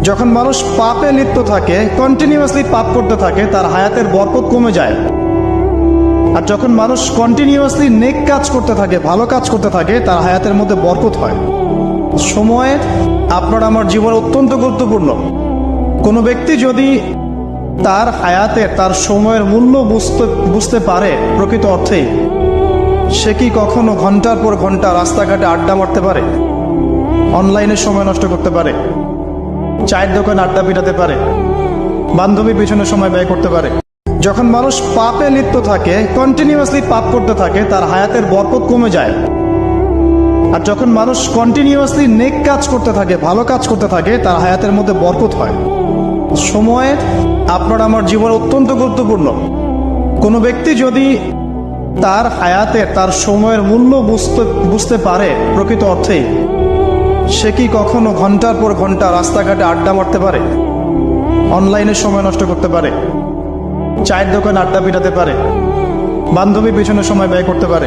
যখন মানুষ পাপে লিপ্ত থাকে, কন্টিনিউয়াসলি পাপ করতে থাকে, তার হায়াতের বরকত কমে যায়। আর যখন মানুষ কন্টিনিউয়াসলি নেক কাজ করতে থাকে, ভালো কাজ করতে থাকে, তার হায়াতের মধ্যে বরকত হয়। সময় আপনার আমার জীবনে অত্যন্ত গুরুত্বপূর্ণ। কোনো ব্যক্তি যদি তার হায়াতের, তার সময়ের মূল্য বুঝতে পারে প্রকৃত অর্থেই, সে কি কখনো ঘন্টার পর ঘন্টা রাস্তাঘাটে আড্ডা মারতে পারে? অনলাইনে সময় নষ্ট করতে পারে? চায়ের দোকানে আড্ডা পিটাতে পারে? বান্ধবীর পিছনে সময় ব্যয় করতে পারে? যখন মানুষ পাপে লিপ্ত থাকে, কন্টিনিউয়াসলি পাপ করতে থাকে, তার হায়াতের বরকত কমে যায়। আর যখন মানুষ কন্টিনিউয়াসলি নেক কাজ করতে থাকে, ভালো কাজ করতে থাকে, তার হায়াতের মধ্যে বরকত হয়। সময় আপনার আমার জীবনে অত্যন্ত গুরুত্বপূর্ণ। কোনো ব্যক্তি যদি তার হায়াতের, তার সময়ের মূল্য বুঝতে পারে প্রকৃত অর্থেই, সে কি কখনো ঘন্টার পর ঘন্টা রাস্তাঘাটে আড্ডা মারতে পারে? অনলাইনে সময় নষ্ট করতে পারে? চায়ের দোকানে আড্ডা পিটাতে পারে? বান্ধবীর পিছনে সময় ব্যয় করতে পারে?